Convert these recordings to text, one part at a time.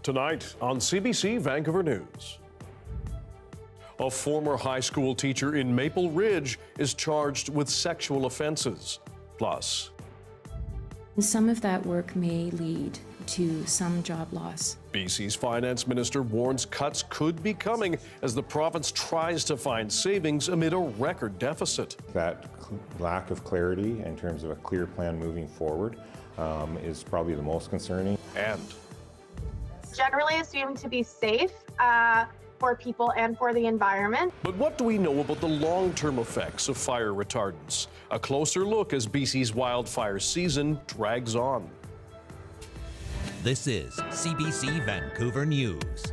Tonight on CBC Vancouver News. A former high school teacher in Maple Ridge is charged with sexual offenses. Plus, some of that work may lead to some job loss. BC's finance minister warns cuts could be coming as the province tries to find savings amid a record deficit. That lack of clarity in terms of a clear plan moving forward is probably the most concerning. And generally assumed to be safe for people and for the environment. But what do we know about the long-term effects of fire retardants? A closer look as BC's wildfire season drags on. This is CBC Vancouver News.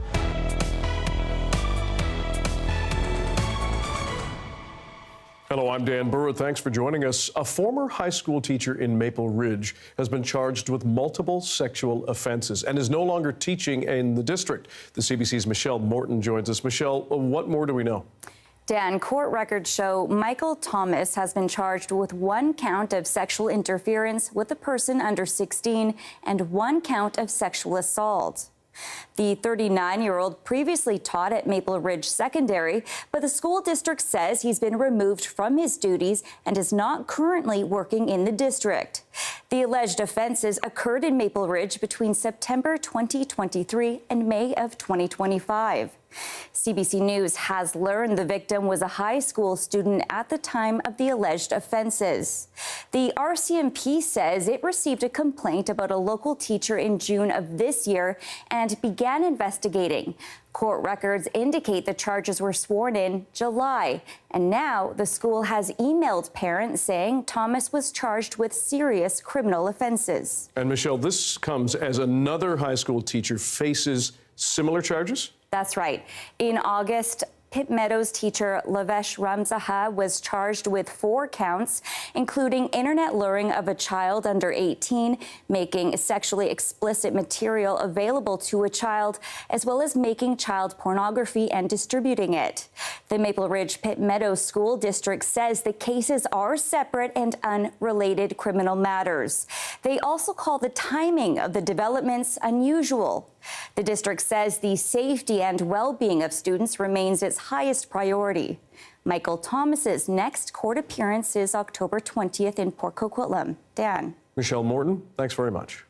Hello, I'm Dan Burritt. Thanks for joining us. A former high school teacher in Maple Ridge has been charged with multiple sexual offenses and is no longer teaching in the district. The CBC's Michelle Morton joins us. Michelle, what more do we know? Dan, court records show Michael Thomas has been charged with 1 count of sexual interference with a person under 16 and 1 count of sexual assault. The 39-year-old previously taught at Maple Ridge Secondary, but the school district says he's been removed from his duties and is not currently working in the district. The alleged offenses occurred in Maple Ridge between September 2023 and May of 2025. CBC News has learned the victim was a high school student at the time of the alleged offenses. The RCMP says it received a complaint about a local teacher in June of this year and began investigating. Court records indicate the charges were sworn in July, and now the school has emailed parents saying Thomas was charged with serious criminal offenses. And Michelle, this comes as another high school teacher faces similar charges? That's right. In August, Pitt Meadows teacher Lavesh Ramzaha was charged with 4 counts, including internet luring of a child under 18, making sexually explicit material available to a child, as well as making child pornography and distributing it. The Maple Ridge Pitt Meadows School District says the cases are separate and unrelated criminal matters. They also call the timing of the developments unusual. The district says the safety and well-being of students remains its highest priority. Michael Thomas's next court appearance is October 20th in Port Coquitlam. Dan. Michelle Morton, thanks very much.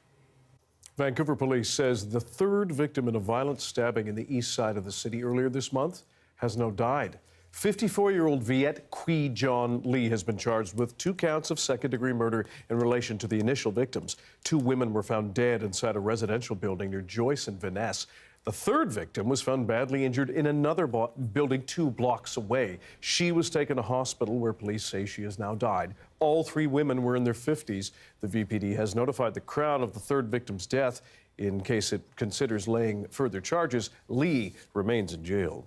Vancouver police says the 3rd victim in a violent stabbing in the east side of the city earlier this month has now died. 54-year-old Viet Quy John Lee has been charged with 2 counts of second-degree murder in relation to the initial victims. 2 women were found dead inside a residential building near Joyce and Vaness. The 3rd victim was found badly injured in another building 2 blocks away. She was taken to hospital where police say she has now died. All 3 women were in their 50s. The VPD has notified the Crown of the 3rd victim's death. In case it considers laying further charges, Lee remains in jail.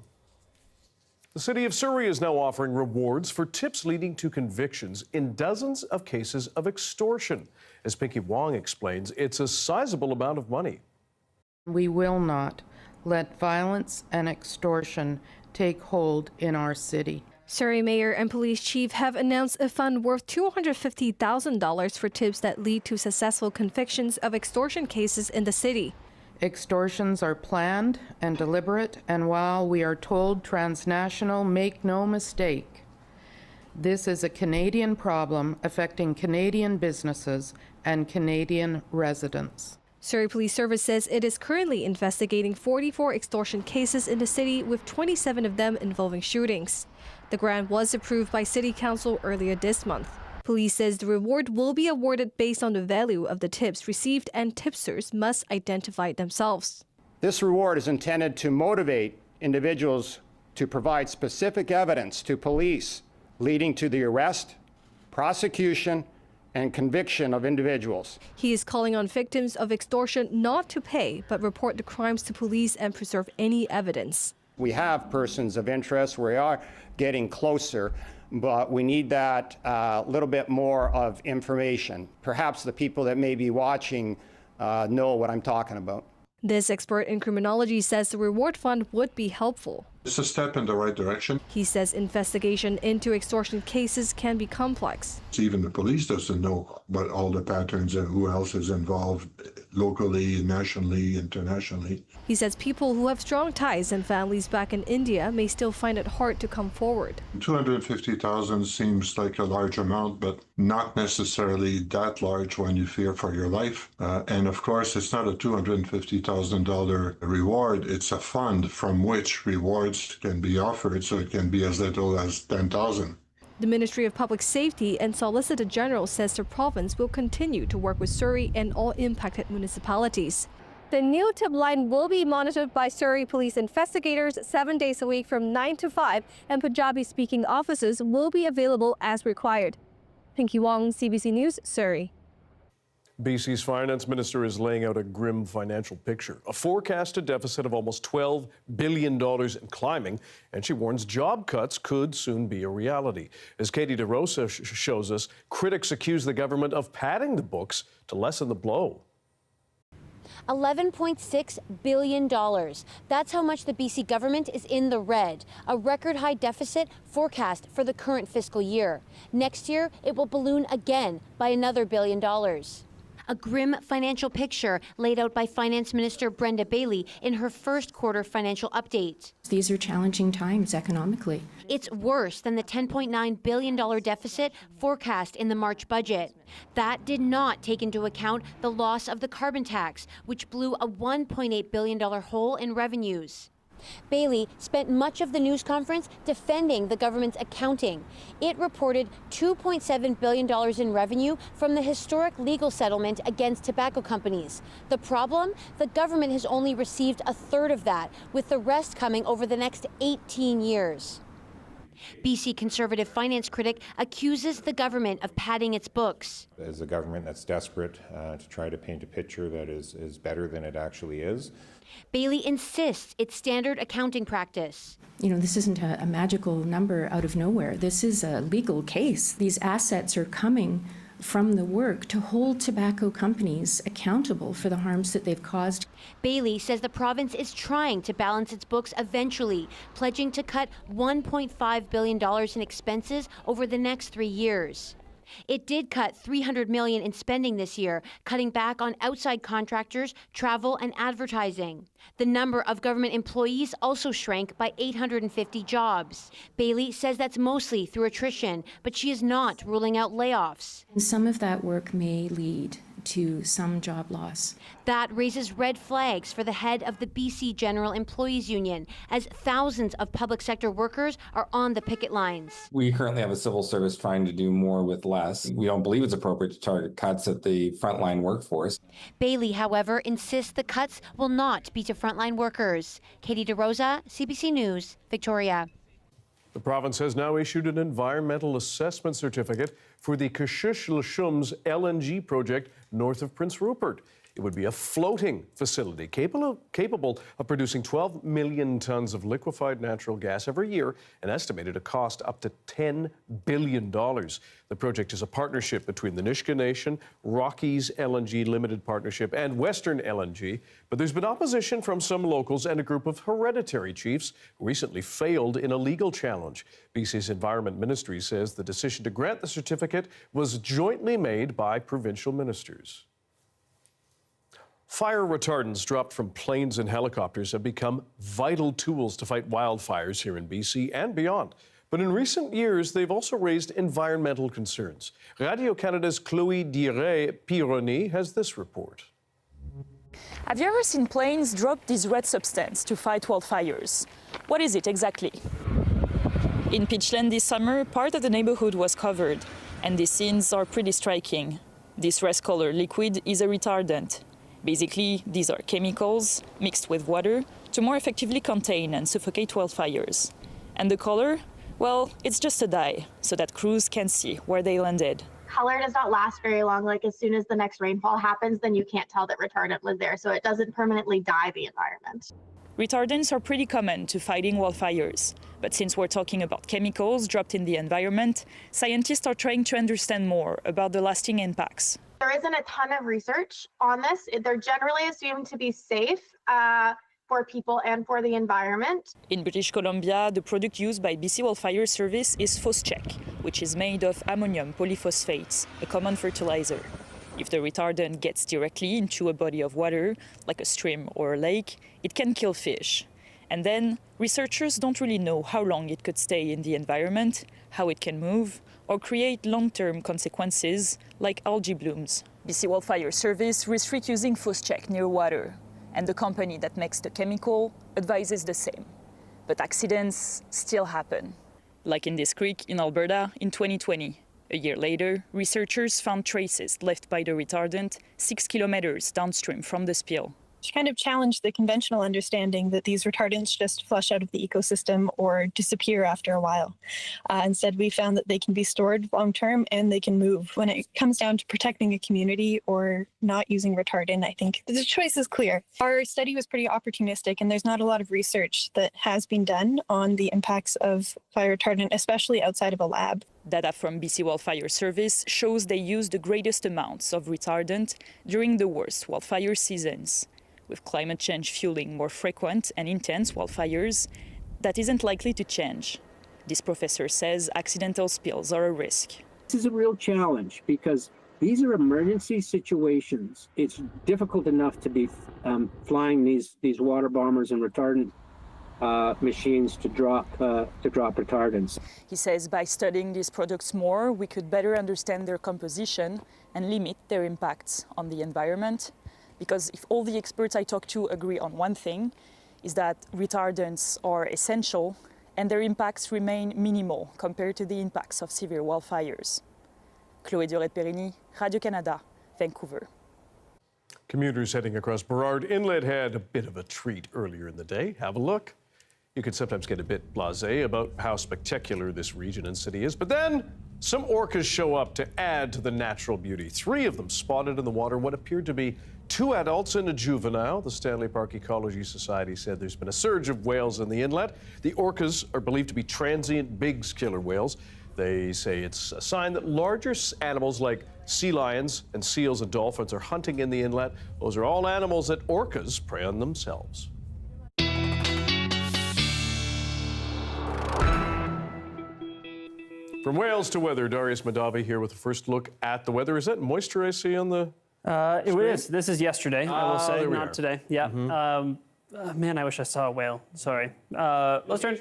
The City of Surrey is now offering rewards for tips leading to convictions in dozens of cases of extortion. As Pinky Wong explains, it's a sizable amount of money. We will not let violence and extortion take hold in our city. Surrey Mayor and Police Chief have announced a fund worth $250,000 for tips that lead to successful convictions of extortion cases in the city. Extortions are planned and deliberate, and while we are told transnational, make no mistake, this is a Canadian problem affecting Canadian businesses and Canadian residents. Surrey Police Service says it is currently investigating 44 extortion cases in the city, with 27 of them involving shootings. The grant was approved by City Council earlier this month. Police says the reward will be awarded based on the value of the tips received, and tipsters must identify themselves. This reward is intended to motivate individuals to provide specific evidence to police, leading to the arrest, prosecution, and conviction of individuals. He is calling on victims of extortion not to pay, but report the crimes to police and preserve any evidence. We have persons of interest. We are getting closer, but we need that little bit more of information. Perhaps the people that may be watching know what I'm talking about. This expert in criminology says the reward fund would be helpful. It's a step in the right direction. He says investigation into extortion cases can be complex. Even the police doesn't know what all the patterns and who else is involved. locally, nationally, internationally. He says people who have strong ties and families back in India may still find it hard to come forward. 250,000 seems like a large amount, but not necessarily that large when you fear for your life. And of course, it's not a $250,000 reward. It's a fund from which rewards can be offered, so it can be as little as 10,000. The Ministry of Public Safety and Solicitor General says the province will continue to work with Surrey and all impacted municipalities. The new tip line will be monitored by Surrey police investigators 7 days a week from 9 to 5, and Punjabi-speaking officers will be available as required. Pinky Wong, CBC News, Surrey. BC's finance minister is laying out a grim financial picture, a forecasted deficit of almost $12 billion and climbing, and she warns job cuts could soon be a reality. As Katie DeRosa shows us, critics accuse the government of padding the books to lessen the blow. $11.6 billion. That's how much the BC government is in the red, a record high deficit forecast for the current fiscal year. Next year, it will balloon again by another $1 billion. A grim financial picture laid out by Finance Minister Brenda Bailey in her first quarter financial update. These are challenging times economically. It's worse than the $10.9 billion deficit forecast in the March budget. That did not take into account the loss of the carbon tax, which blew a $1.8 billion hole in revenues. Bailey spent much of the news conference defending the government's accounting. It reported $2.7 billion in revenue from the historic legal settlement against tobacco companies. The problem? The government has only received a third of that, with the rest coming over the next 18 years. BC Conservative finance critic accuses the government of padding its books. As a government that's desperate to try to paint a picture that is better than it actually is. Bailey insists it's standard accounting practice. You know, this isn't a magical number out of nowhere. This is a legal case. These assets are coming from the work to hold tobacco companies accountable for the harms that they've caused. Bailey says the province is trying to balance its books eventually, pledging to cut $1.5 billion in expenses over the next 3 years. It did cut $300 million in spending this year, cutting back on outside contractors, travel, and advertising. The number of government employees also shrank by 850 jobs. Bailey says that's mostly through attrition, but she is not ruling out layoffs. And some of that work may lead to some job loss. That raises red flags for the head of the BC General Employees Union, as thousands of public sector workers are on the picket lines. We currently have a civil service trying to do more with less. We don't believe it's appropriate to target cuts at the frontline workforce. Bailey, however, insists the cuts will not be to frontline workers. Katie DeRosa, CBC News, Victoria. The province has now issued an environmental assessment certificate for the Kashush-Lashum's LNG project north of Prince Rupert. It would be a floating facility capable of producing 12 million tons of liquefied natural gas every year and estimated to cost up to $10 billion. The project is a partnership between the Nisga'a Nation, Rockies LNG Limited Partnership, and Western LNG. But there's been opposition from some locals and a group of hereditary chiefs who recently failed in a legal challenge. BC's Environment Ministry says the decision to grant the certificate was jointly made by provincial ministers. Fire retardants dropped from planes and helicopters have become vital tools to fight wildfires here in BC and beyond. But in recent years, they've also raised environmental concerns. Radio-Canada's Chloe Direy-Pironi has this report. Have you ever seen planes drop this red substance to fight wildfires? What is it exactly? In Peachland this summer, part of the neighborhood was covered, and the scenes are pretty striking. This red-colored liquid is a retardant. Basically, these are chemicals mixed with water to more effectively contain and suffocate wildfires. And the color? Well, it's just a dye, so that crews can see where they landed. Color does not last very long. Like as soon as the next rainfall happens, then you can't tell that retardant was there, so it doesn't permanently dye the environment. Retardants are pretty common to fighting wildfires, but since we're talking about chemicals dropped in the environment, scientists are trying to understand more about the lasting impacts. There isn't a ton of research on this. They're generally assumed to be safe for people and for the environment. In British Columbia, the product used by BC Wildfire Service is Phoscheck, which is made of ammonium polyphosphates, a common fertilizer. If the retardant gets directly into a body of water, like a stream or a lake, it can kill fish. And then researchers don't really know how long it could stay in the environment, how it can move, or create long-term consequences like algae blooms. BC Wildfire Service restricts using phosgene near water, and the company that makes the chemical advises the same. But accidents still happen, like in this creek in Alberta in 2020. A year later, researchers found traces left by the retardant 6 kilometers downstream from the spill. To kind of challenge the conventional understanding that these retardants just flush out of the ecosystem or disappear after a while. Instead, we found that they can be stored long-term and they can move. When it comes down to protecting a community or not using retardant, I think the choice is clear. Our study was pretty opportunistic, and there's not a lot of research that has been done on the impacts of fire retardant, especially outside of a lab. Data from BC Wildfire Service shows they use the greatest amounts of retardant during the worst wildfire seasons. With climate change fueling more frequent and intense wildfires, that isn't likely to change. This professor says accidental spills are a risk. This is a real challenge because these are emergency situations. It's difficult enough to be flying these water bombers and retardant machines to drop retardants. He says by studying these products more, we could better understand their composition and limit their impacts on the environment. Because if all the experts I talk to agree on one thing, is that retardants are essential and their impacts remain minimal compared to the impacts of severe wildfires. Chloé Durette-Périgny, Radio-Canada, Vancouver. Commuters heading across Burrard Inlet had a bit of a treat earlier in the day. Have a look. You can sometimes get a bit blasé about how spectacular this region and city is, but then some orcas show up to add to the natural beauty. 3 of them spotted in the water what appeared to be 2 adults and a juvenile. The Stanley Park Ecology Society said there's been a surge of whales in the inlet. The orcas are believed to be transient big killer whales. They say it's a sign that larger animals like sea lions and seals and dolphins are hunting in the inlet. Those are all animals that orcas prey on themselves. From whales to weather, Darius Madavi here with a first look at the weather. Is that moisture I see on the It is. This is yesterday, I will say, not today. Yeah. Man, I wish I saw a whale. Sorry. Let's turn.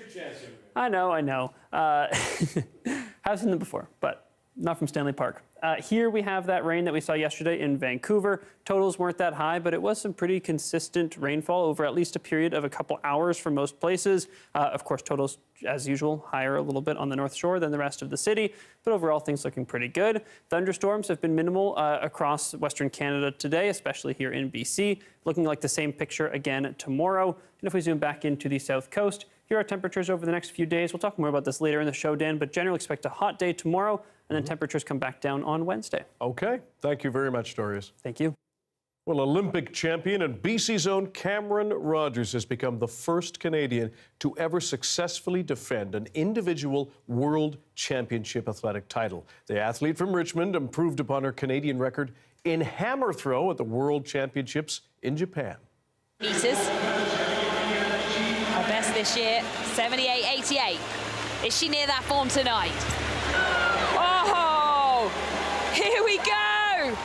I know. Have seen them before, but not from Stanley Park. Here we have that rain that we saw yesterday in Vancouver. Totals weren't that high, but it was some pretty consistent rainfall over at least a period of a couple hours for most places. Of course, totals, as usual, higher a little bit on the North Shore than the rest of the city, but overall things looking pretty good. Thunderstorms have been minimal across Western Canada today, especially here in BC. Looking like the same picture again tomorrow. And if we zoom back into the South Coast, here are temperatures over the next few days. We'll talk more about this later in the show, Dan, but generally expect a hot day tomorrow, and then temperatures come back down on Wednesday. Okay. Thank you very much, Darius. Thank you. Well, Olympic champion and BC's own Cameron Rogers has become the first Canadian to ever successfully defend an individual World Championship athletic title. The athlete from Richmond improved upon her Canadian record in hammer throw at the World Championships in Japan. Meters. Her best this year, 78.88. Is she near that form tonight? Oh, here we go!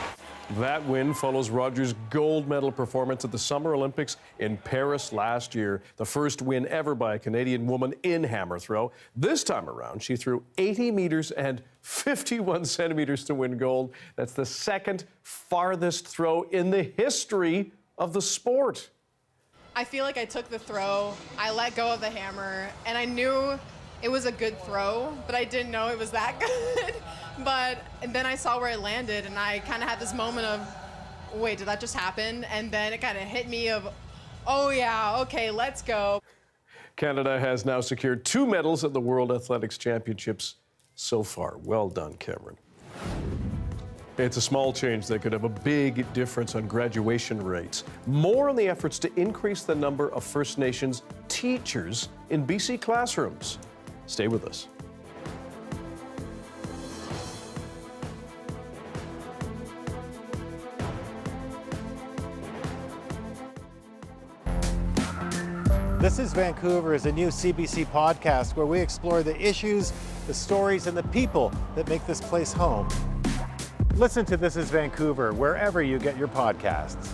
That win follows Rogers' gold medal performance at the Summer Olympics in Paris last year, the first win ever by a Canadian woman in hammer throw. This time around, she threw 80 meters and 51 centimeters to win gold. That's the second farthest throw in the history of the sport. I feel like I took the throw, I let go of the hammer, and I knew it was a good throw, but I didn't know it was that good. And then I saw where it landed, and I kind of had this moment of, wait, did that just happen? And then it kind of hit me of, oh yeah, okay, let's go. Canada has now secured 2 medals at the World Athletics Championships so far. Well done, Cameron. It's a small change that could have a big difference on graduation rates. More on the efforts to increase the number of First Nations teachers in BC classrooms. Stay with us. This is Vancouver is a new CBC podcast where we explore the issues, the stories, and the people that make this place home. Listen to This is Vancouver wherever you get your podcasts.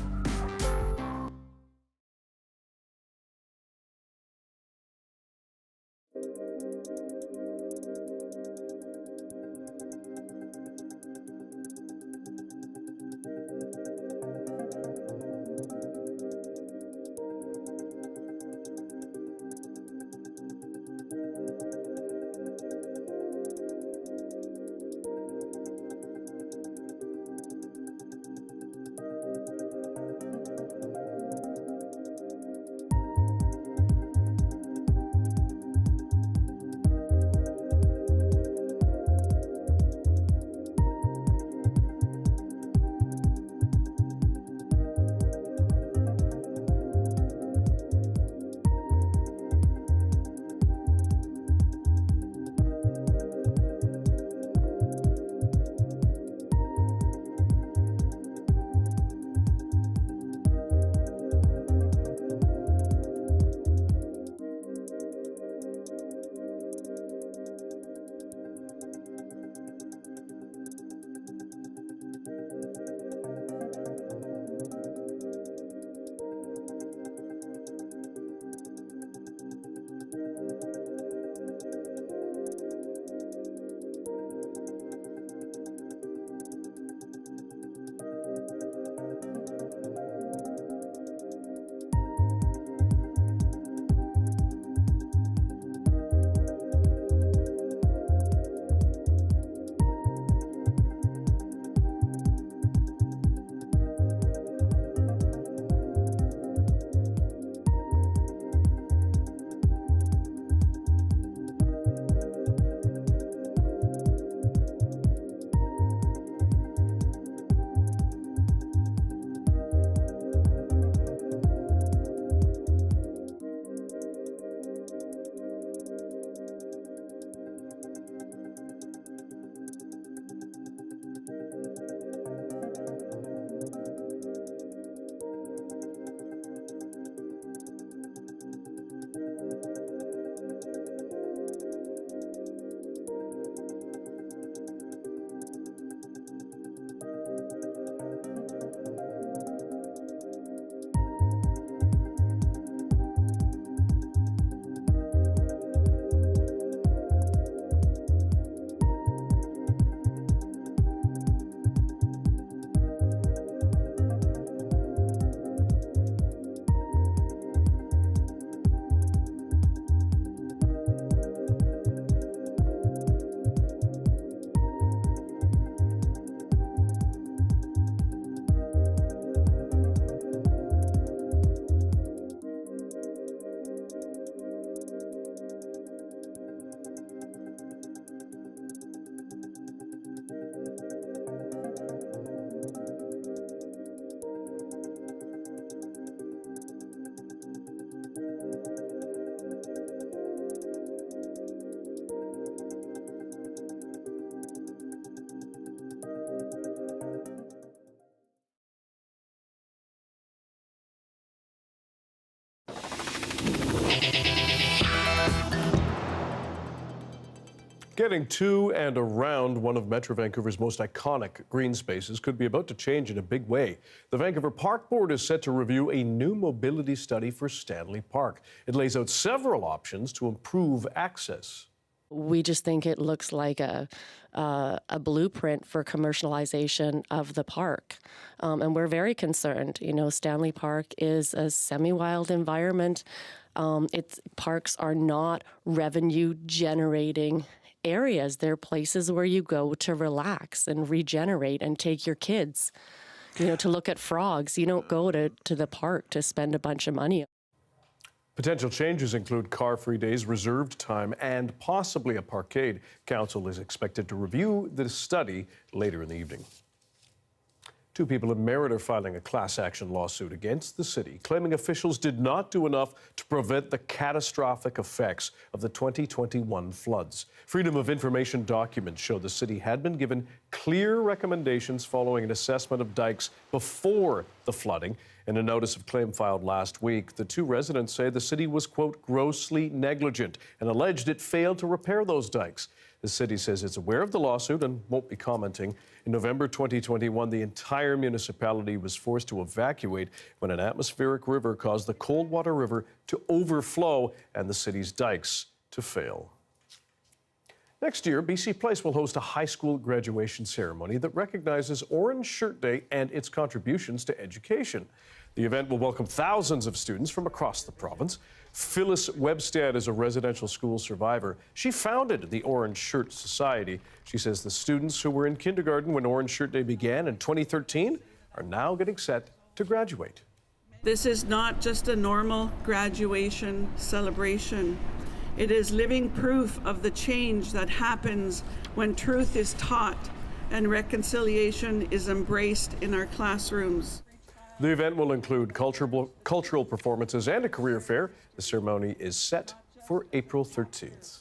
Getting to and around one of Metro Vancouver's most iconic green spaces could be about to change in a big way. The Vancouver Park Board is set to review a new mobility study for Stanley Park. It lays out several options to improve access. We just think it looks like a blueprint for commercialization of the park. And we're very concerned. You know, Stanley Park is a semi-wild environment. Parks are not revenue-generating areas. They're places where you go to relax and regenerate and take your kids, you know, to look at frogs. You don't go to the park to spend a bunch of money. Potential changes include car-free days, reserved time, and possibly a parkade. Council is expected to review the study later in the evening. Two people in Merritt are filing a class action lawsuit against the city, claiming officials did not do enough to prevent the catastrophic effects of the 2021 floods. Freedom of Information documents show the city had been given clear recommendations following an assessment of dikes before the flooding. In a notice of claim filed last week, the two residents say the city was, quote, grossly negligent and alleged it failed to repair those dikes. The city says it's aware of the lawsuit and won't be commenting. In November 2021, the entire municipality was forced to evacuate when an atmospheric river caused the Coldwater River to overflow and the city's dikes to fail. Next year, BC Place will host a high school graduation ceremony that recognizes Orange Shirt Day and its contributions to education. The event will welcome thousands of students from across the province. Phyllis Webstad is a residential school survivor. She founded the Orange Shirt Society. She says the students who were in kindergarten when Orange Shirt Day began in 2013 are now getting set to graduate. This is not just a normal graduation celebration. It is living proof of the change that happens when truth is taught and reconciliation is embraced in our classrooms. The event will include cultural performances and a career fair. The ceremony is set for April 13th.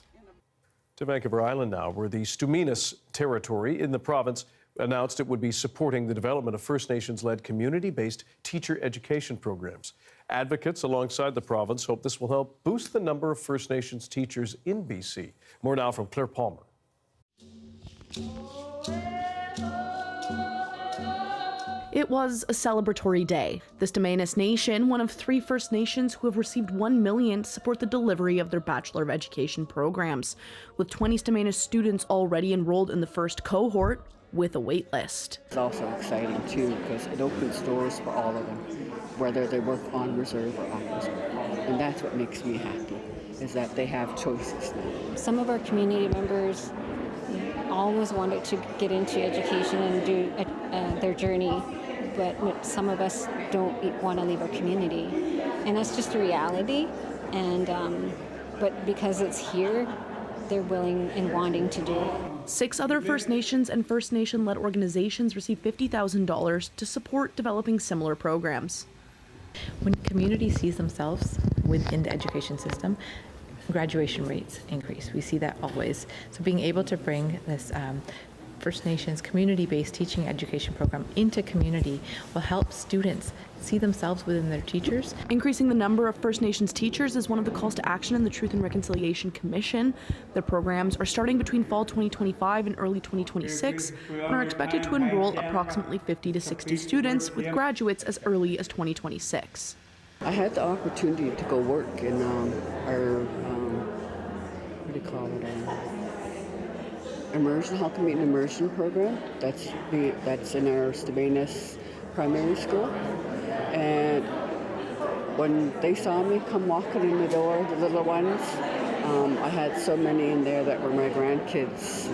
To Vancouver Island now, where the Stuminas territory in the province announced it would be supporting the development of First Nations-led community-based teacher education programs. Advocates alongside the province hope this will help boost the number of First Nations teachers in BC. More now from Claire Palmer. It was a celebratory day. The Stuminas Nation, one of 3 First Nations who have received $1 million to support the delivery of their Bachelor of Education programs, with 20 Stuminas students already enrolled in the first cohort with a wait list. It's also exciting too because it opens doors for all of them, whether they work on reserve or off reserve. And that's what makes me happy, is that they have choices now. Some of our community members always wanted to get into education and do their journey, but some of us don't want to leave our community. And that's just a reality. And but because it's here, they're willing and wanting to do it. 6 other First Nations and First Nation-led organizations received $50,000 to support developing similar programs. When community sees themselves within the education system, graduation rates increase. We see that always. So being able to bring this First Nations community-based teaching education program into community will help students see themselves within their teachers. Increasing the number of First Nations teachers is one of the calls to action in the Truth and Reconciliation Commission. The programs are starting between fall 2025 and early 2026 and are expected to enroll approximately 50 to 60 students, with graduates as early as 2026. I had the opportunity to go work in our, what do you call it, Health and Meet Immersion program. That's in our Stuminas primary school. And when they saw me come walking in the door, the little ones, I had so many in there that were my grandkids,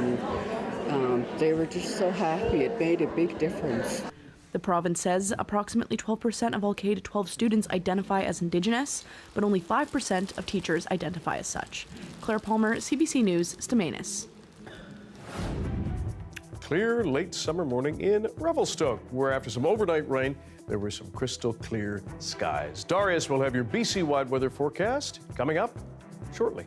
and they were just so happy. It made a big difference. The province says approximately 12% of all K-12 students identify as Indigenous, but only 5% of teachers identify as such. Claire Palmer, CBC News, Stuminas. Clear late summer morning in Revelstoke, where after some overnight rain, there were some crystal clear skies. Darius will have your BC-wide weather forecast coming up shortly.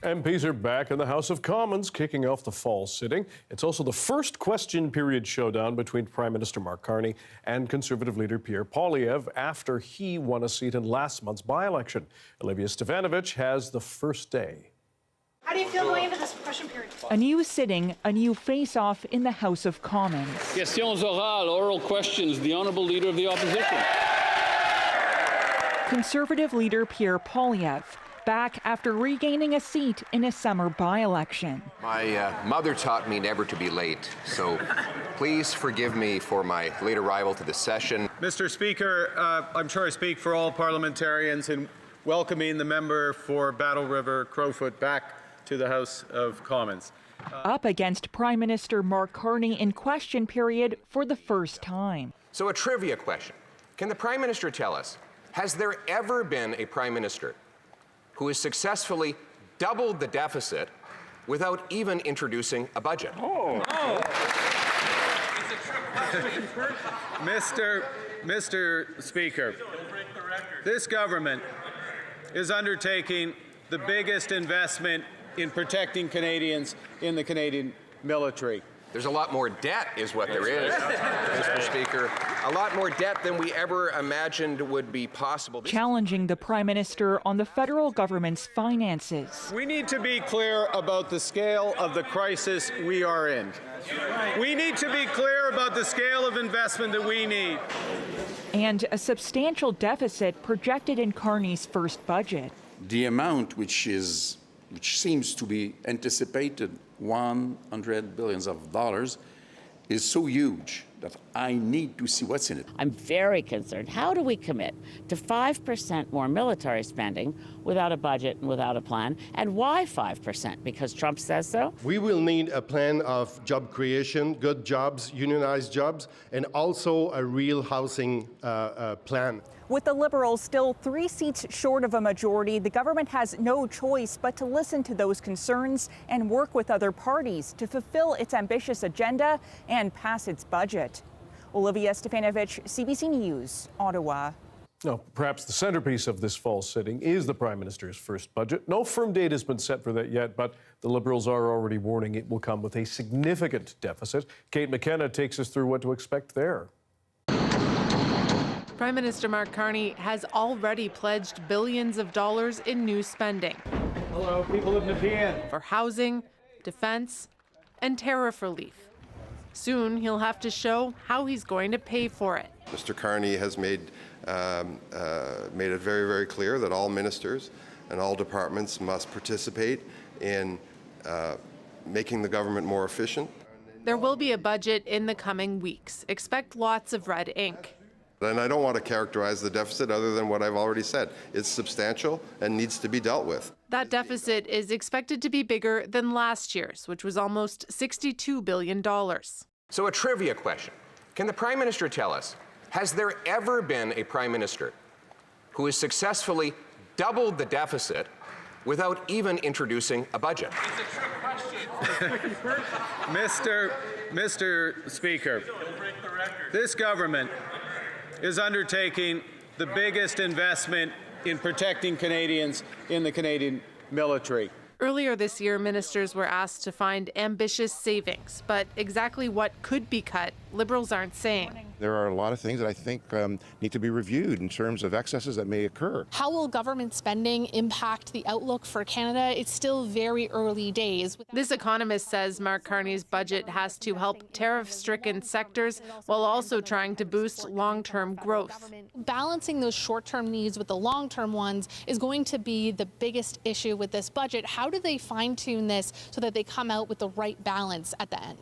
MPs are back in the House of Commons, kicking off the fall sitting. It's also the first question period showdown between Prime Minister Mark Carney and Conservative leader Pierre Poilievre after he won a seat in last month's by-election. Olivia Stefanovich has the first day. How do you feel going into this question period? A new sitting, a new face-off in the House of Commons. Questions orales, oral questions, the Honourable Leader of the Opposition. Conservative leader Pierre Poilievre back after regaining a seat in a summer by-election. My mother taught me never to be late, so please forgive me for my late arrival to the session. Mr. Speaker, I'm sure I speak for all parliamentarians in welcoming the member for Battle River Crowfoot back to the House of Commons. Up against Prime Minister Mark Carney in question period for the first time. So a trivia question. Can the Prime Minister tell us, has there ever been a Prime Minister who has successfully doubled the deficit without even introducing a budget? Mr. Speaker, this government is undertaking the biggest investment in protecting Canadians in the Canadian military. There's a lot more debt is what there is, Mr. Speaker. A lot more debt than we ever imagined would be possible. Challenging the Prime Minister on the federal government's finances. We need to be clear about the scale of the crisis we are in. We need to be clear about the scale of investment that we need. And a substantial deficit projected in Carney's first budget. The amount which seems to be anticipated, $100 billion, is so huge that I need to see what's in it. I'm very concerned. How do we commit to 5% more military spending without a budget and without a plan? And why 5%? Because Trump says so? We will need a plan of job creation, good jobs, unionized jobs, and also a real housing plan. With the Liberals still 3 seats short of a majority, the government has no choice but to listen to those concerns and work with other parties to fulfill its ambitious agenda and pass its budget. Olivia Stefanovich, CBC News, Ottawa. Now, perhaps the centerpiece of this fall sitting is the Prime Minister's first budget. No firm date has been set for that yet, but the Liberals are already warning it will come with a significant deficit. Kate McKenna takes us through what to expect there. Prime Minister Mark Carney has already pledged billions of dollars in new spending. Hello, people of Nepean. For housing, defense, and tariff relief. Soon he'll have to show how he's going to pay for it. Mr. Carney has made it very, very clear that all ministers and all departments must participate in making the government more efficient. There will be a budget in the coming weeks. Expect lots of red ink. And I don't want to characterize the deficit other than what I've already said. It's substantial and needs to be dealt with. That deficit is expected to be bigger than last year's, which was almost $62 billion. So a trivia question. Can the Prime Minister tell us, has there ever been a Prime Minister who has successfully doubled the deficit without even introducing a budget? Mr. Speaker, this government is undertaking the biggest investment in protecting Canadians in the Canadian military. Earlier this year, ministers were asked to find ambitious savings, but exactly what could be cut, Liberals aren't saying. There are a lot of things that I think need to be reviewed in terms of excesses that may occur. How will government spending impact the outlook for Canada? It's still very early days. This economist says Mark Carney's budget has to help tariff-stricken sectors while also trying to boost long-term growth. Balancing those short-term needs with the long-term ones is going to be the biggest issue with this budget. How do they fine-tune this so that they come out with the right balance at the end?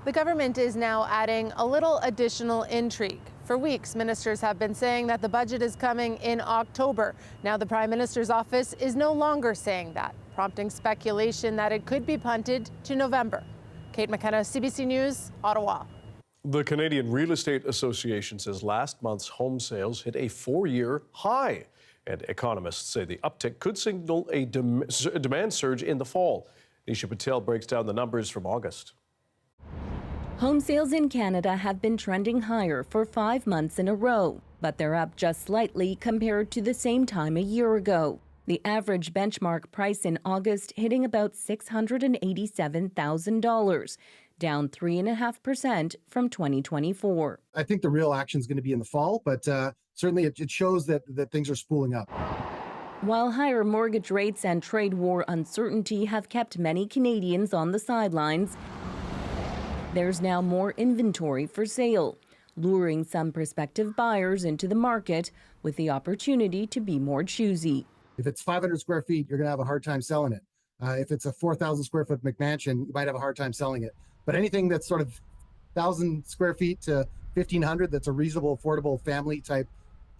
The government is now adding a little additional intrigue. For weeks, ministers have been saying that the budget is coming in October. Now the Prime Minister's office is no longer saying that, prompting speculation that it could be punted to November. Kate McKenna, CBC News, Ottawa. The Canadian Real Estate Association says last month's home sales hit a 4-year high. And economists say the uptick could signal a demand surge in the fall. Nisha Patel breaks down the numbers from August. Home sales in Canada have been trending higher for 5 months in a row, but they're up just slightly compared to the same time a year ago. The average benchmark price in August hitting about $687,000, down 3.5% from 2024. I think the real action is going to be in the fall, but certainly it shows that things are spooling up. While higher mortgage rates and trade war uncertainty have kept many Canadians on the sidelines, there's now more inventory for sale, luring some prospective buyers into the market with the opportunity to be more choosy. If it's 500 square feet, you're going to have a hard time selling it. If it's a 4,000 square foot McMansion, you might have a hard time selling it. But anything that's sort of 1,000 square feet to 1,500, that's a reasonable, affordable family type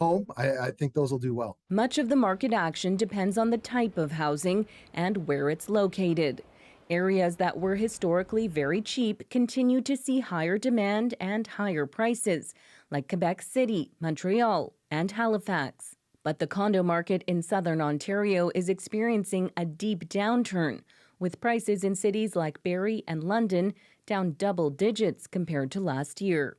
home, I think those will do well. Much of the market action depends on the type of housing and where it's located. Areas that were historically very cheap continue to see higher demand and higher prices, like Quebec City, Montreal, and Halifax. But the condo market in southern Ontario is experiencing a deep downturn, with prices in cities like Barrie and London down double digits compared to last year.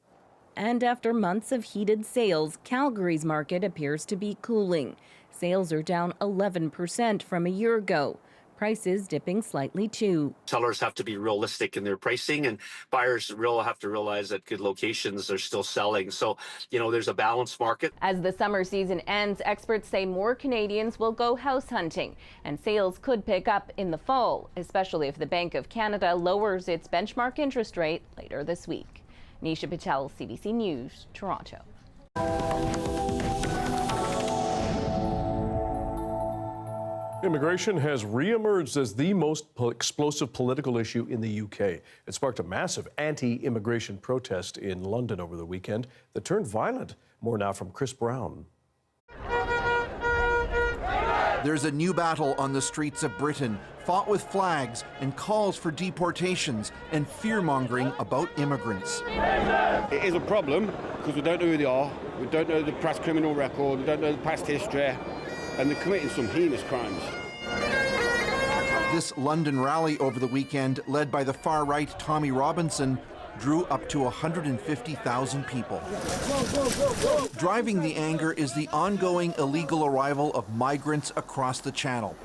And after months of heated sales, Calgary's market appears to be cooling. Sales are down 11% from a year ago. Prices dipping slightly too. Sellers have to be realistic in their pricing, and buyers have to realize that good locations are still selling. So, there's a balanced market. As the summer season ends, experts say more Canadians will go house hunting, and sales could pick up in the fall, especially if the Bank of Canada lowers its benchmark interest rate later this week. Nisha Patel, CBC News, Toronto. Immigration has re-emerged as the most explosive political issue in the UK. It sparked a massive anti-immigration protest in London over the weekend that turned violent. More now from Chris Brown. There's a new battle on the streets of Britain, fought with flags and calls for deportations and fear-mongering about immigrants. It is a problem because we don't know who they are, we don't know the past criminal record, we don't know the past history, and they're committing some heinous crimes. This London rally over the weekend, led by the far-right Tommy Robinson, drew up to 150,000 people. Driving the anger is the ongoing illegal arrival of migrants across the Channel.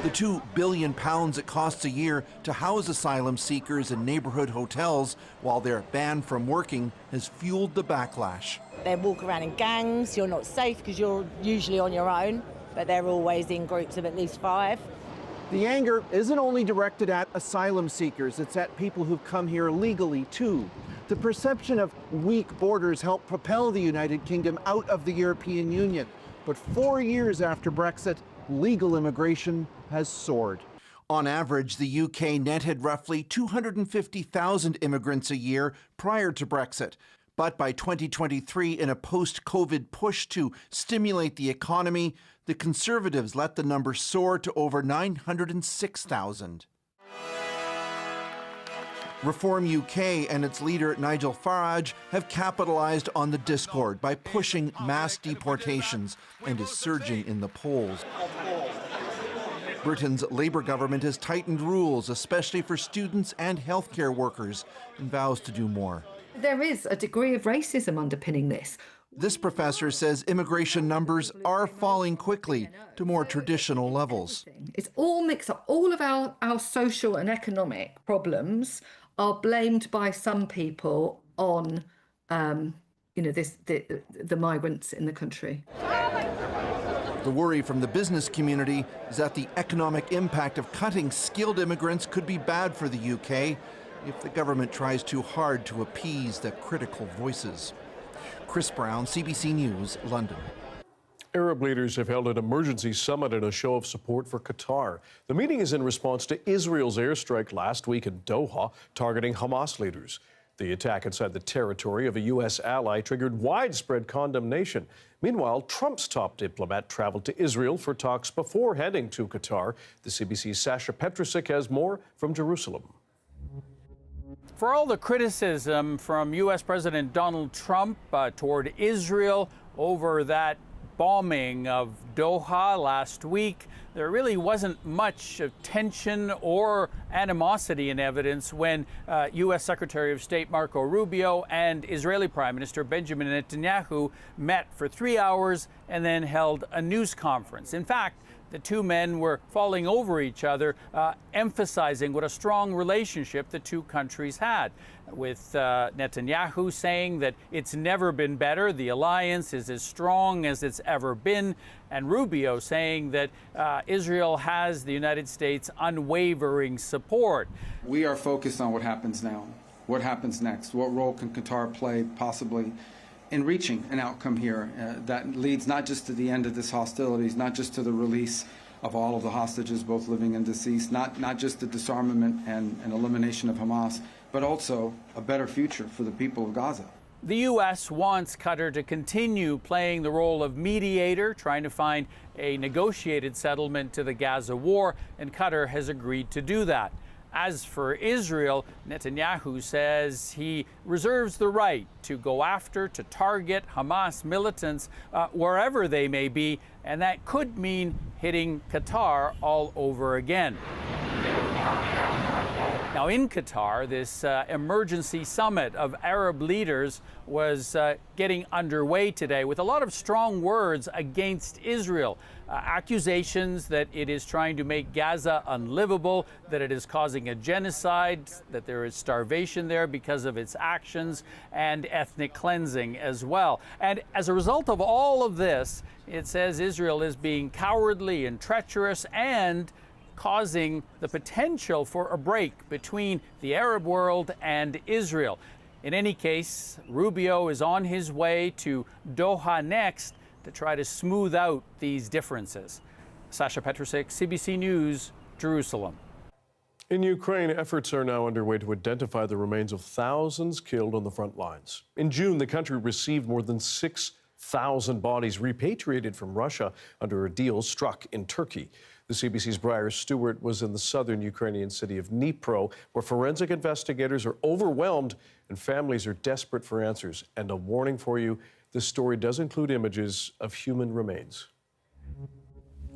The £2 billion it costs a year to house asylum seekers in neighborhood hotels while they're banned from working has fueled the backlash. They walk around in gangs, you're not safe because you're usually on your own, but they're always in groups of at least 5. The anger isn't only directed at asylum seekers, it's at people who've come here legally too. The perception of weak borders helped propel the United Kingdom out of the European Union. But 4 years after Brexit, legal immigration has soared. On average, the UK netted roughly 250,000 immigrants a year prior to Brexit. But by 2023, in a post-COVID push to stimulate the economy, the Conservatives let the number soar to over 906,000. Reform UK and its leader Nigel Farage have capitalized on the discord by pushing mass deportations and is surging in the polls. Britain's Labour government has tightened rules, especially for students and healthcare workers, and vows to do more. There is a degree of racism underpinning this. This professor says immigration numbers are falling quickly to more traditional levels. It's all mixed up. All of our social and economic problems are blamed by some people on, the migrants in the country. The worry from the business community is that the economic impact of cutting skilled immigrants could be bad for the UK if the government tries too hard to appease the critical voices. Chris Brown, CBC News, London. Arab leaders have held an emergency summit in a show of support for Qatar. The meeting is in response to Israel's airstrike last week in Doha, targeting Hamas leaders. The attack inside the territory of a U.S. ally triggered widespread condemnation. Meanwhile, Trump's top diplomat traveled to Israel for talks before heading to Qatar. The CBC's Sasha Petrusik has more from Jerusalem. For all the criticism from U.S. President Donald Trump toward Israel over that bombing of Doha last week, there really wasn't much of tension or animosity in evidence when U.S. Secretary of State Marco Rubio and Israeli Prime Minister Benjamin Netanyahu met for 3 hours and then held a news conference. In fact, the two men were falling over each other, emphasizing what a strong relationship the two countries had, with Netanyahu saying that it's never been better, the alliance is as strong as it's ever been, and Rubio saying that Israel has the United States' unwavering support. We are focused on what happens now, what happens next, what role can Qatar play possibly in reaching an outcome here that leads not just to the end of this hostilities, not just to the release of all of the hostages, both living and deceased, not just the disarmament and elimination of Hamas, but also a better future for the people of Gaza. The U.S. wants Qatar to continue playing the role of mediator, trying to find a negotiated settlement to the Gaza war, and Qatar has agreed to do that. As for Israel, Netanyahu says he reserves the right to go after, to target Hamas militants wherever they may be, and that could mean hitting Qatar all over again. Now, in Qatar, this emergency summit of Arab leaders was getting underway today with a lot of strong words against Israel. Accusations that it is trying to make Gaza unlivable, that it is causing a genocide, that there is starvation there because of its actions, and ethnic cleansing as well. And as a result of all of this, it says Israel is being cowardly and treacherous and causing the potential for a break between the Arab world and Israel. In any case, Rubio is on his way to Doha next to try to smooth out these differences. Sasha Petrusik, CBC News, Jerusalem. In Ukraine, efforts are now underway to identify the remains of thousands killed on the front lines. In June, the country received more than 6,000 bodies repatriated from Russia under a deal struck in Turkey. The CBC's Briar Stewart was in the southern Ukrainian city of Dnipro, where forensic investigators are overwhelmed and families are desperate for answers. And a warning for you, this story does include images of human remains.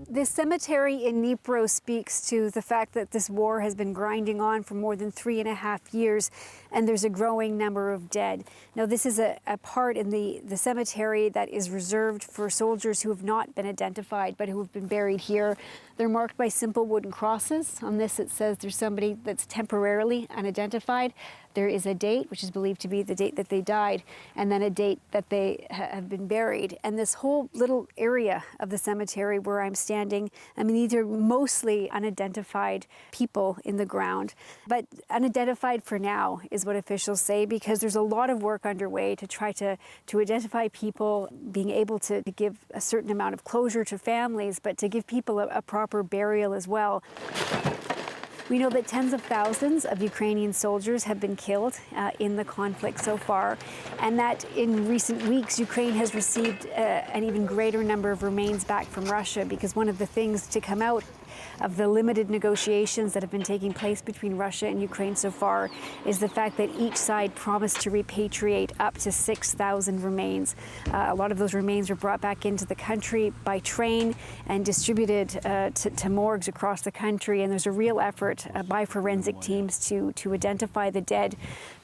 This cemetery in Dnipro speaks to the fact that this war has been grinding on for more than 3.5 years, and there's a growing number of dead. Now, this is a part in the cemetery that is reserved for soldiers who have not been identified, but who have been buried here. They're marked by simple wooden crosses. On this, it says there's somebody that's temporarily unidentified. There is a date, which is believed to be the date that they died, and then a date that they have been buried. And this whole little area of the cemetery where I'm standing, I mean, these are mostly unidentified people in the ground. But unidentified for now is what officials say, because there's a lot of work underway to try to identify people, being able to give a certain amount of closure to families, but to give people a proper burial as well. We know that tens of thousands of Ukrainian soldiers have been killed in the conflict so far, and that in recent weeks, Ukraine has received an even greater number of remains back from Russia, because one of the things to come out of the limited negotiations that have been taking place between Russia and Ukraine so far is the fact that each side promised to repatriate up to 6,000 remains. A lot of those remains were brought back into the country by train and distributed to morgues across the country, and there's a real effort by forensic teams to identify the dead.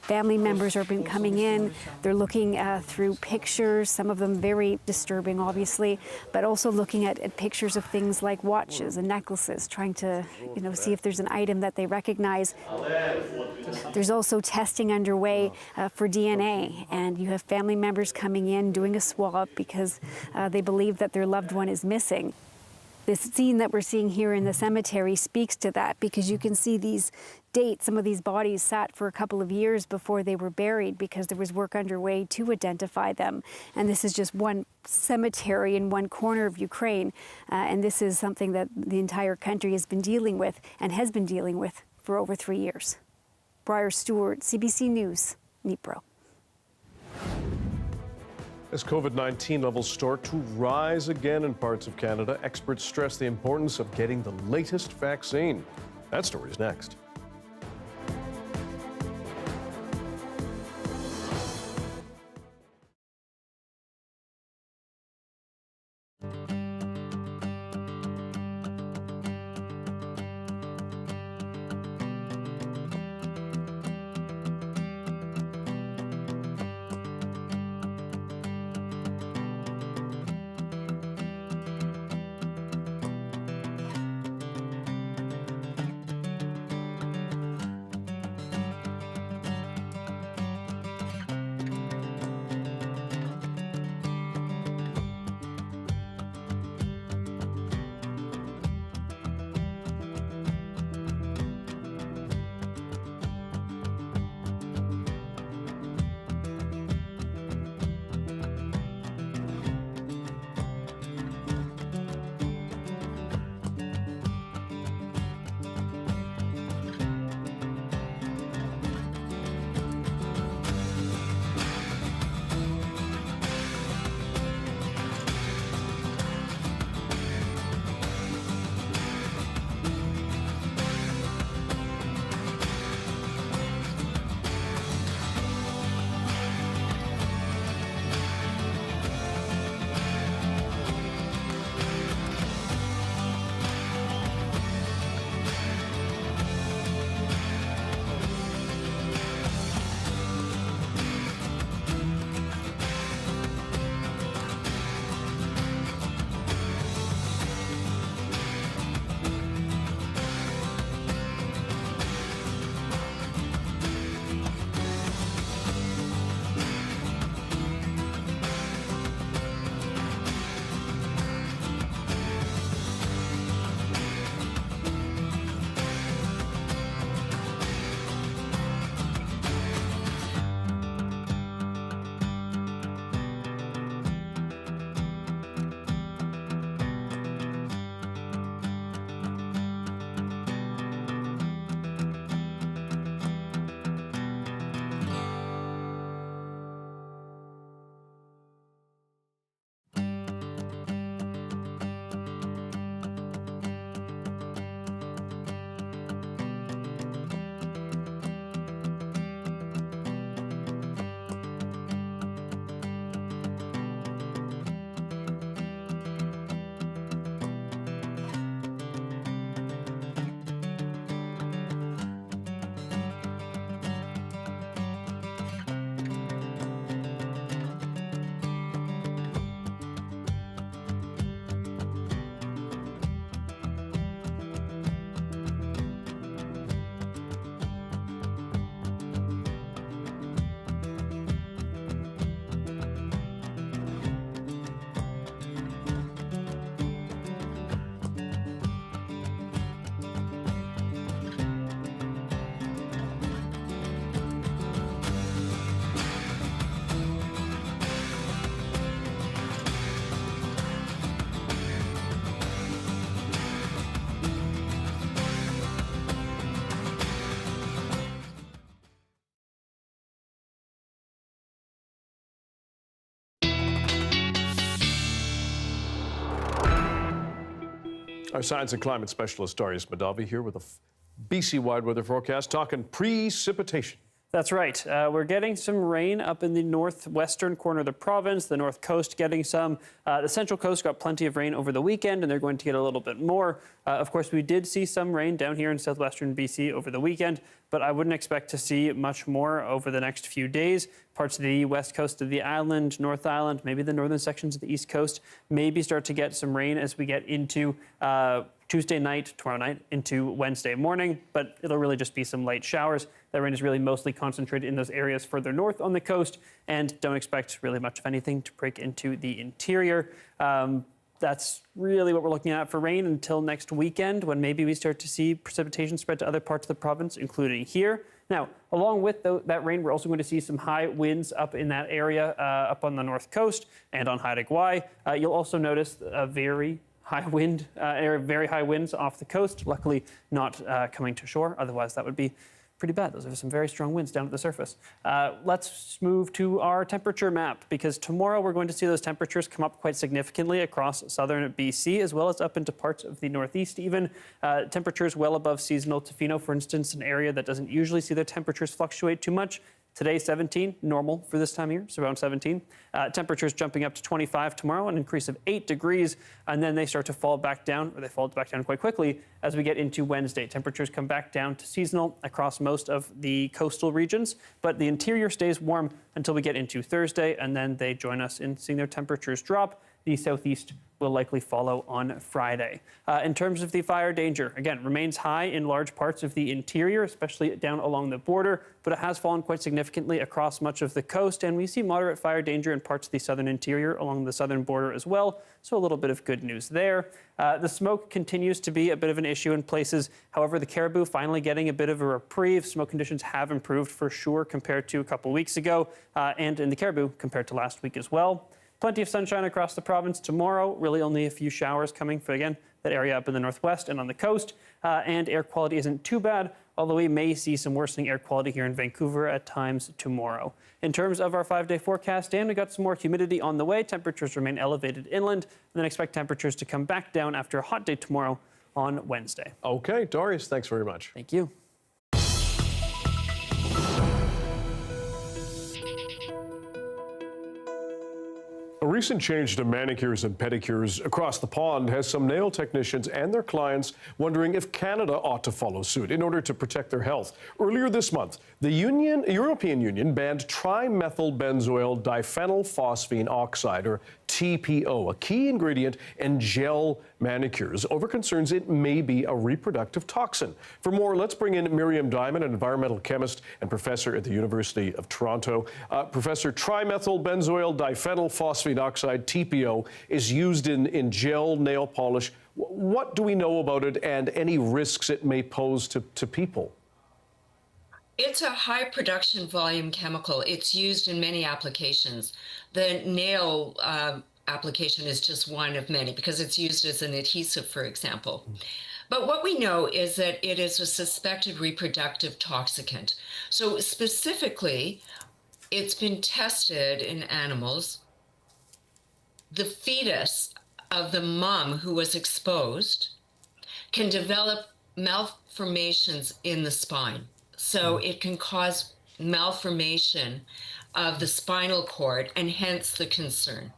Family members have been coming in. They're looking through pictures, some of them very disturbing, obviously, but also looking at pictures of things like watches and necklaces, trying to, see if there's an item that they recognize. There's also testing underway for DNA, and you have family members coming in doing a swab because they believe that their loved one is missing. This scene that we're seeing here in the cemetery speaks to that, because you can see these dates. Some of these bodies sat for a couple of years before they were buried because there was work underway to identify them. And this is just one cemetery in one corner of Ukraine. And this is something that the entire country has been dealing with and has been dealing with for over 3 years. Briar Stewart, CBC News, Dnipro. As COVID-19 levels start to rise again in parts of Canada, experts stress the importance of getting the latest vaccine. That story is next. Our science and climate specialist Darius Madavi here with a BC-wide weather forecast, talking precipitation. That's right. We're getting some rain up in the northwestern corner of the province, the north coast getting some. The central coast got plenty of rain over the weekend, and they're going to get a little bit more. Of course, we did see some rain down here in southwestern BC over the weekend, but I wouldn't expect to see much more over the next few days. Parts of the west coast of the island, North Island, maybe the northern sections of the east coast, maybe start to get some rain as we get into Tuesday night, tomorrow night, into Wednesday morning, but it'll really just be some light showers. That rain is really mostly concentrated in those areas further north on the coast, and don't expect really much of anything to break into the interior. That's really what we're looking at for rain until next weekend, when maybe we start to see precipitation spread to other parts of the province, including here. Now, along with that rain, we're also going to see some high winds up in that area, up on the north coast and on Haida Gwaii. You'll also notice a very high wind, very high winds off the coast. Luckily, not coming to shore. Otherwise, that would be pretty bad. Those are some very strong winds down at the surface. Let's move to our temperature map, because tomorrow we're going to see those temperatures come up quite significantly across southern BC, as well as up into parts of the northeast even. Temperatures well above seasonal. Tofino, for instance, an area that doesn't usually see their temperatures fluctuate too much. Today, 17, normal for this time of year, so around 17. Temperatures jumping up to 25 tomorrow, an increase of 8 degrees, and then they start to fall back down, or they fall back down quite quickly as we get into Wednesday. Temperatures come back down to seasonal across most of the coastal regions, but the interior stays warm until we get into Thursday, and then they join us in seeing their temperatures drop. The southeast will likely follow on Friday. In terms of the fire danger, again, remains high in large parts of the interior, especially down along the border, but it has fallen quite significantly across much of the coast, and we see moderate fire danger in parts of the southern interior along the southern border as well, so a little bit of good news there. The smoke continues to be a bit of an issue in places. However, the Caribou finally getting a bit of a reprieve. Smoke conditions have improved for sure compared to a couple weeks ago, and in the Caribou compared to last week as well. Plenty of sunshine across the province tomorrow, really only a few showers coming for, again, that area up in the northwest and on the coast. And air quality isn't too bad, although we may see some worsening air quality here in Vancouver at times tomorrow. In terms of our 5-day forecast, Dan, we got some more humidity on the way. Temperatures remain elevated inland, and then expect temperatures to come back down after a hot day tomorrow on Wednesday. Okay, Darius, thanks very much. Thank you. A recent change to manicures and pedicures across the pond has some nail technicians and their clients wondering if Canada ought to follow suit in order to protect their health. Earlier this month, the European Union banned trimethylbenzoyl diphenylphosphine oxide, or TPO, a key ingredient in gel manicures, over concerns it may be a reproductive toxin. For more, let's bring in Miriam Diamond, an environmental chemist and professor at the University of Toronto. Professor, trimethylbenzoyl diphenylphosphine oxide, TPO, is used in gel nail polish. What do we know about it and any risks it may pose to people? It's a high production volume chemical. It's used in many applications. The nail application is just one of many because it's used as an adhesive, for example. But what we know is that it is a suspected reproductive toxicant. So specifically, it's been tested in animals. The fetus of the mom who was exposed can develop malformations in the spine. So it can cause malformation of the spinal cord, and hence the concern.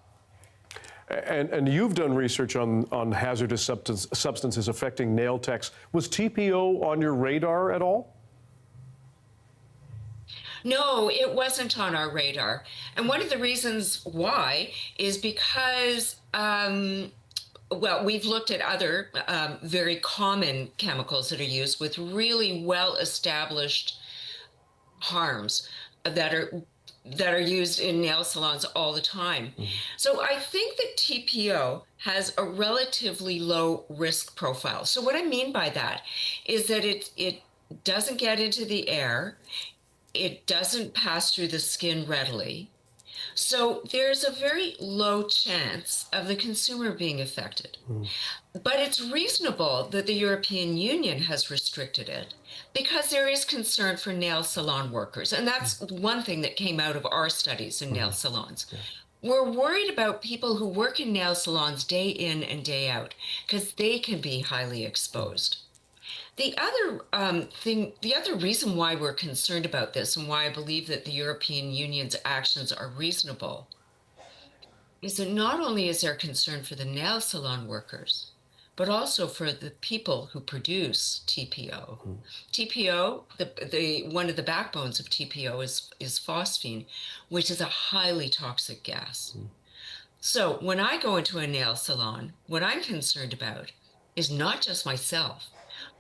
And you've done research on hazardous substances affecting nail techs. Was TPO on your radar at all? No, it wasn't on our radar. And one of the reasons why is because well, we've looked at other very common chemicals that are used with really well-established harms that are used in nail salons all the time. So I think that TPO has a relatively low risk profile. So what I mean by that is that it doesn't get into the air, it doesn't pass through the skin readily. So there's a very low chance of the consumer being affected. But it's reasonable that the European Union has restricted it because there is concern for nail salon workers. And that's one thing that came out of our studies in nail salons. We're worried about people who work in nail salons day in and day out because they can be highly exposed. The other reason why we're concerned about this and why I believe that the European Union's actions are reasonable is that not only is there concern for the nail salon workers, but also for the people who produce TPO. TPO, one of the backbones of TPO is phosphine, which is a highly toxic gas. So when I go into a nail salon, what I'm concerned about is not just myself.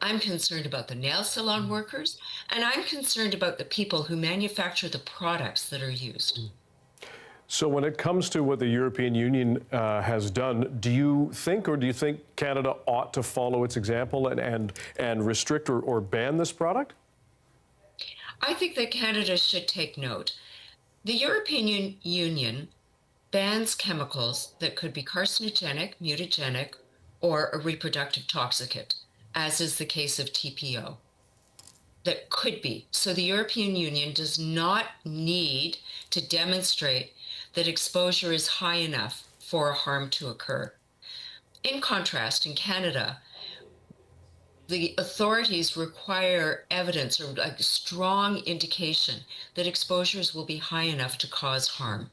I'm concerned about the nail salon workers, and I'm concerned about the people who manufacture the products that are used. So when it comes to what the European Union has done, do you think Canada ought to follow its example and restrict or ban this product? I think that Canada should take note. The European Union bans chemicals that could be carcinogenic, mutagenic, or a reproductive toxicant, as is the case of TPO. That could be. So the European Union does not need to demonstrate that exposure is high enough for harm to occur. In contrast, in Canada, the authorities require evidence or a strong indication that exposures will be high enough to cause harm.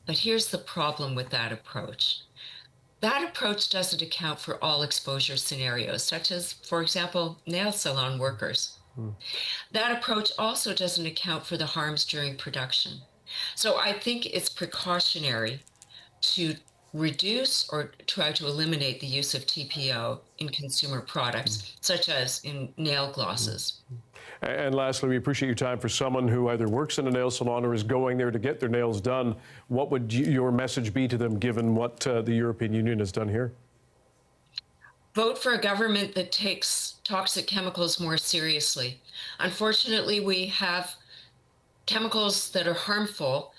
But here's the problem with that approach. That approach doesn't account for all exposure scenarios, such as, for example, nail salon workers. That approach also doesn't account for the harms during production. So I think it's precautionary to reduce or try to eliminate the use of TPO in consumer products, such as in nail glosses. And lastly, we appreciate your time. For someone who either works in a nail salon or is going there to get their nails done, what would your message be to them, given what the European Union has done here? Vote for a government that takes toxic chemicals more seriously. Unfortunately, we have chemicals that are harmful,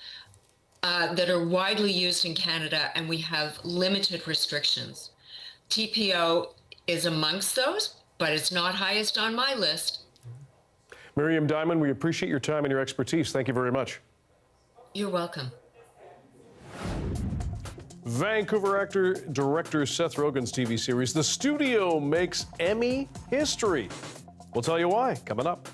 that are widely used in Canada, and we have limited restrictions. TPO is amongst those, but it's not highest on my list. Miriam Diamond, we appreciate your time and your expertise. Thank you very much. You're welcome. Vancouver director Seth Rogen's TV series, The Studio, makes Emmy history. We'll tell you why, coming up.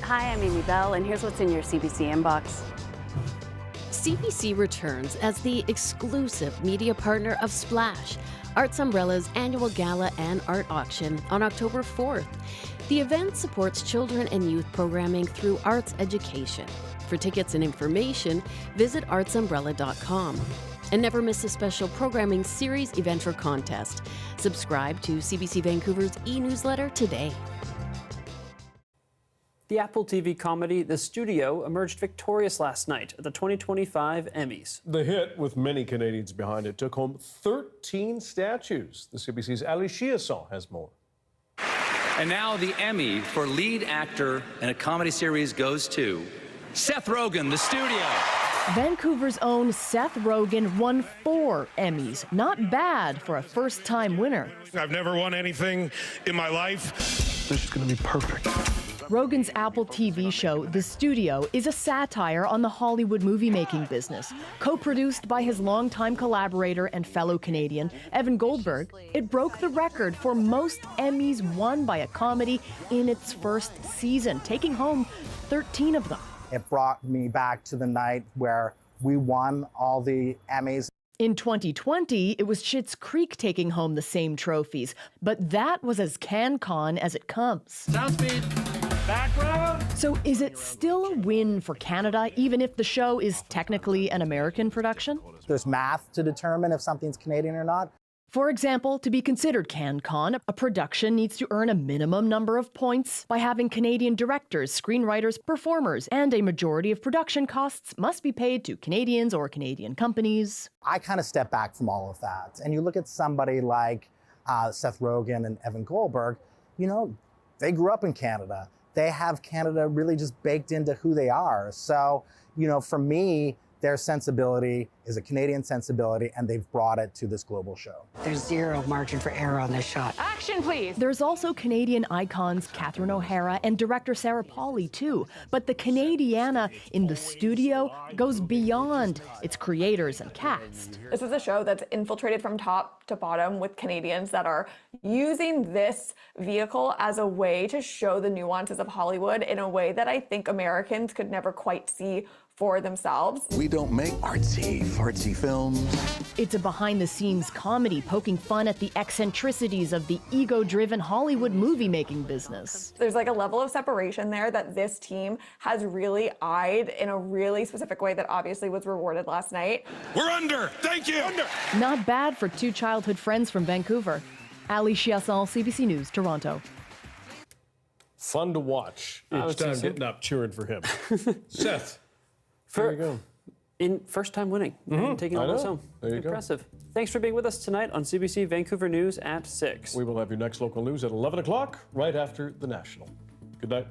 Hi, I'm Amy Bell, and here's what's in your CBC inbox. CBC returns as the exclusive media partner of Splash, Arts Umbrella's annual gala and art auction on October 4th. The event supports children and youth programming through arts education. For tickets and information, visit artsumbrella.com. And never miss a special programming series, event, or contest. Subscribe to CBC Vancouver's e-newsletter today. The Apple TV comedy The Studio emerged victorious last night at the 2025 Emmys. The hit, with many Canadians behind it, took home 13 statues. The CBC's Ali Chiasson has more. And now the Emmy for lead actor in a comedy series goes to Seth Rogen, The Studio. Vancouver's own Seth Rogen won 4 Emmys. Not bad for a first-time winner. I've never won anything in my life. This is going to be perfect. Rogen's Apple TV show, The Studio, is a satire on the Hollywood movie-making business. Co-produced by his longtime collaborator and fellow Canadian, Evan Goldberg, it broke the record for most Emmys won by a comedy in its first season, taking home 13 of them. It brought me back to the night where we won all the Emmys. In 2020, it was Schitt's Creek taking home the same trophies, but that was as CanCon as it comes. Sound speed. Back row. So is it still a win for Canada, even if the show is technically an American production? There's math to determine if something's Canadian or not. For example, to be considered CanCon, a production needs to earn a minimum number of points by having Canadian directors, screenwriters, performers, and a majority of production costs must be paid to Canadians or Canadian companies. I kind of step back from all of that. And you look at somebody like Seth Rogen and Evan Goldberg, you know, they grew up in Canada. They have Canada really just baked into who they are. So, you know, for me, their sensibility is a Canadian sensibility, and they've brought it to this global show. There's zero margin for error on this shot. Action, please! There's also Canadian icons Catherine O'Hara and director Sarah Polley, too. But the Canadiana in The Studio goes beyond its creators and cast. This is a show that's infiltrated from top to bottom with Canadians that are using this vehicle as a way to show the nuances of Hollywood in a way that I think Americans could never quite see for themselves. We don't make artsy films. It's a behind-the-scenes comedy poking fun at the eccentricities of the ego-driven Hollywood movie-making business. There's like a level of separation there that this team has really eyed in a really specific way that obviously was rewarded last night. We're under! Thank you! Under. Not bad for 2 childhood friends from Vancouver. Ali Chiasson, CBC News, Toronto. Fun to watch each time getting up cheering for him. Seth. There you go. In first time winning, and taking all this home. There you Impressive. go. Thanks for being with us tonight on CBC Vancouver News at 6. We will have your next local news at 11 o'clock, right after the National. Good night.